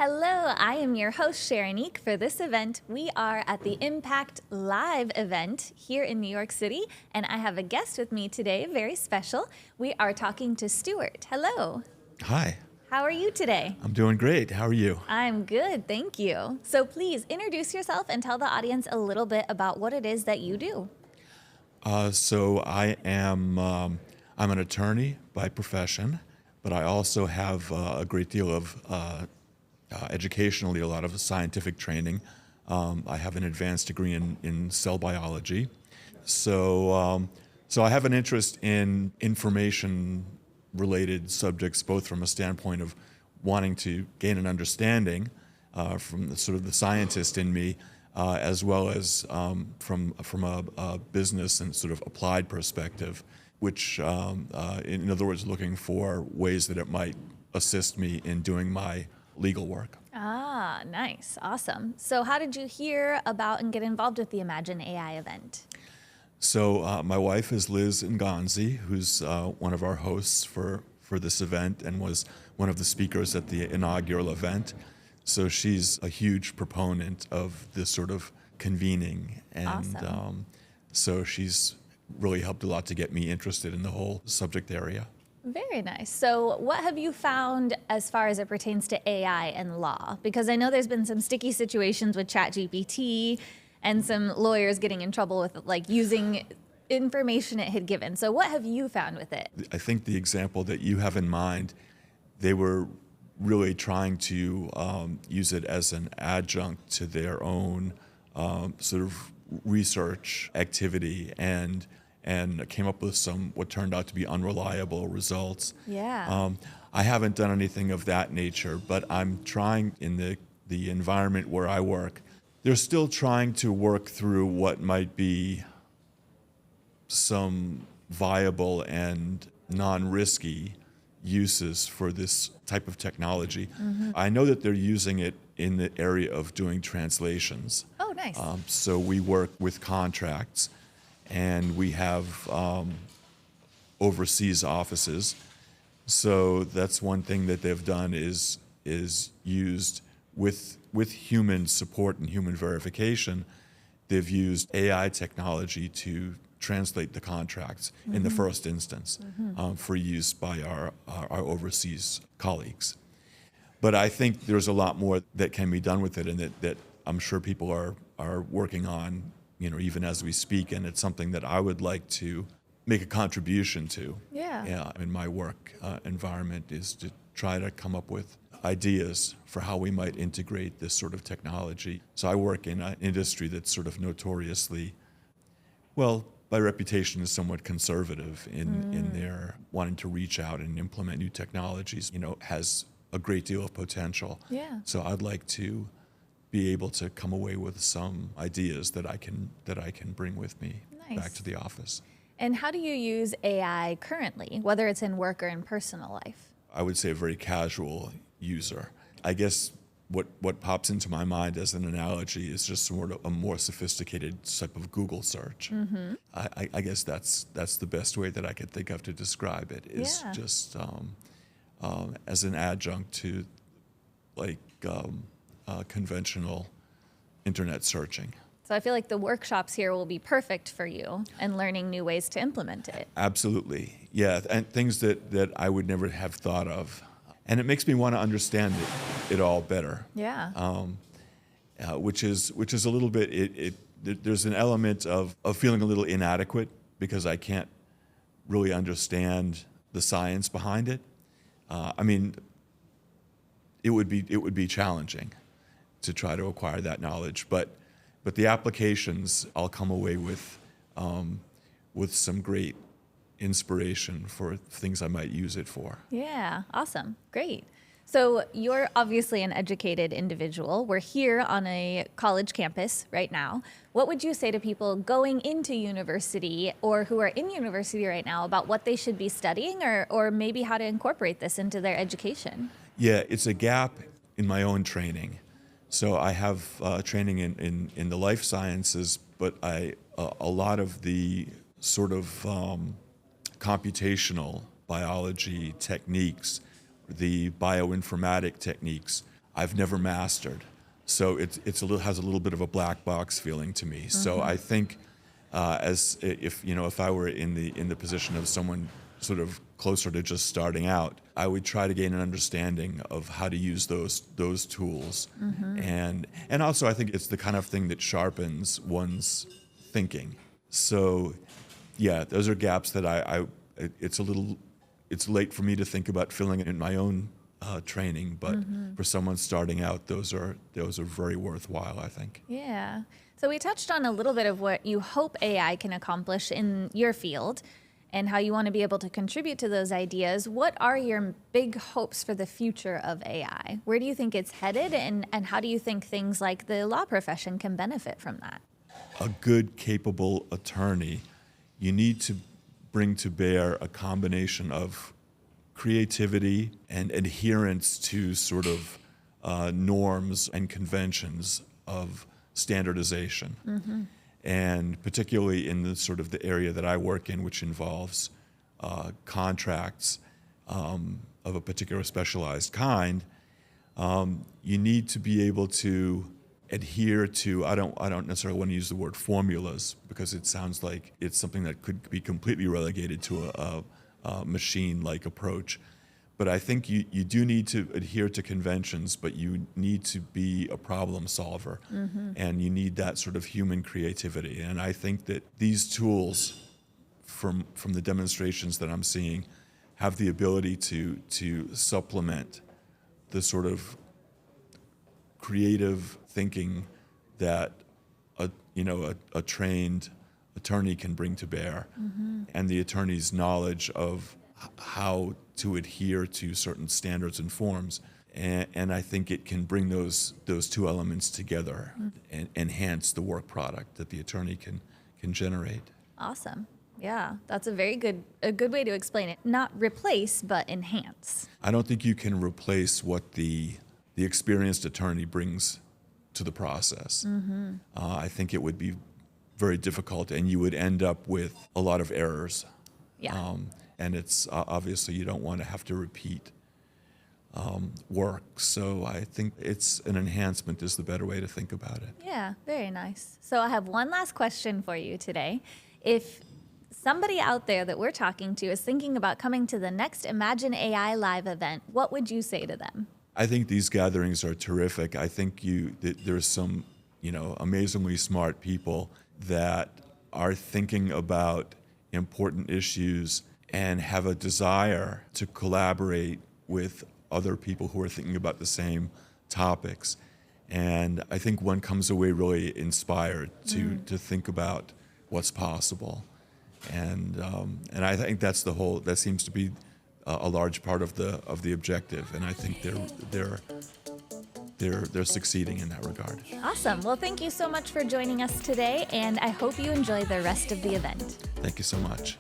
Hello, I am your host, Chêrénique. For this event, we are at the Impact Live event here in New York City, and I have a guest with me today, very special. We are talking to Stuart. Hello. Hi, How are you today? I'm doing great. How are you? I'm good, thank you. So please introduce yourself and tell the audience a little bit about what it is that you do. I'm an attorney by profession, but I also have a great deal of educationally, a lot of scientific training. I have an advanced degree in cell biology. So I have an interest in information-related subjects, both from a standpoint of wanting to gain an understanding from the sort of the scientist in me, as well as from a business and sort of applied perspective, which, in other words, looking for ways that it might assist me in doing my legal work. Ah, nice, awesome. So how did you hear about and get involved with the Imagine AI event? So my wife is Liz Nganzi, who's one of our hosts for this event and was one of the speakers at the inaugural event. So she's a huge proponent of this sort of convening. And Awesome. so she's really helped a lot to get me interested in the whole subject area. Very nice. So what have you found as far as it pertains to AI and law? Because I know there's been some sticky situations with ChatGPT and some lawyers getting in trouble with like using information it had given. So what have you found with it? I think the example that you have in mind, they were really trying to use it as an adjunct to their own sort of research activity and came up with some what turned out to be unreliable results. Yeah. I haven't done anything of that nature, but I'm trying in the environment where I work. They're still trying to work through what might be some viable and non-risky uses for this type of technology. I know that they're using it in the area of doing translations. Oh, nice. So we work with contracts, and we have overseas offices. So that's one thing that they've done is used with human support and human verification. They've used AI technology to translate the contracts in the first instance for use by our overseas colleagues. But I think there's a lot more that can be done with it, and that I'm sure people are working on, even as we speak, and it's something that I would like to make a contribution to. Yeah. In my work environment is to try to come up with ideas for how we might integrate this sort of technology. So I work in an industry that's sort of notoriously, well, by reputation is somewhat conservative in their wanting to reach out and implement new technologies, has a great deal of potential. Yeah. So I'd like to be able to come away with some ideas that I can bring with me Nice. back to the office. And how do you use AI currently, whether it's in work or in personal life? I would say a very casual user. I guess what pops into my mind as an analogy is just sort of a more sophisticated type of Google search. I guess that's the best way that I could think of to describe it, is Yeah. just as an adjunct to like conventional internet searching. So I feel like the workshops here will be perfect for you and learning new ways to implement it. Absolutely, yeah, and things that I would never have thought of. And it makes me want to understand it all better. Yeah. Which is a little bit, there's an element of feeling a little inadequate because I can't really understand the science behind it. I mean, it would be challenging to try to acquire that knowledge, but the applications, I'll come away with some great inspiration for things I might use it for. Yeah, awesome. Great. So you're obviously an educated individual. We're here on a college campus right now. What would you say to people going into university or who are in university right now about what they should be studying or maybe how to incorporate this into their education? Yeah, it's a gap in my own training. So I have training in the life sciences, but a lot of the sort of computational biology techniques, the bioinformatic techniques, I've never mastered. So has a little bit of a black box feeling to me. So I think if I were in the position of someone sort of closer to just starting out, I would try to gain an understanding of how to use those tools. And also I think it's the kind of thing that sharpens one's thinking. So yeah, those are gaps that it's late for me to think about filling in my own training, but for someone starting out, those are very worthwhile, I think. Yeah. So we touched on a little bit of what you hope AI can accomplish in your field and how you want to be able to contribute to those ideas. What are your big hopes for the future of AI? Where do you think it's headed, and how do you think things like the law profession can benefit from that? A good, capable attorney, you need to bring to bear a combination of creativity and adherence to sort of norms and conventions of standardization. And particularly in the sort of the area that I work in, which involves contracts of a particular specialized kind, you need to be able to adhere to, I don't necessarily want to use the word formulas, because it sounds like it's something that could be completely relegated to a machine-like approach. But I think you do need to adhere to conventions, but you need to be a problem solver, and you need that sort of human creativity. And I think that these tools, from the demonstrations that I'm seeing, have the ability to supplement the sort of creative thinking that a trained attorney can bring to bear, and the attorney's knowledge of how to adhere to certain standards and forms. And I think it can bring those two elements together and enhance the work product that the attorney can generate. Awesome. Yeah, that's a good way to explain it. Not replace, but enhance. I don't think you can replace what the experienced attorney brings to the process. I think it would be very difficult, and you would end up with a lot of errors. Yeah. And it's obviously you don't want to have to repeat work. So I think it's an enhancement is the better way to think about it. Yeah, very nice. So I have one last question for you today. If somebody out there that we're talking to is thinking about coming to the next Imagine AI Live event, what would you say to them? I think these gatherings are terrific. I think there's some, amazingly smart people that are thinking about important issues and have a desire to collaborate with other people who are thinking about the same topics. And I think one comes away really inspired to think about what's possible. And I think that seems to be a large part of the objective. And I think they're succeeding in that regard. Awesome. Well, thank you so much for joining us today, and I hope you enjoy the rest of the event. Thank you so much.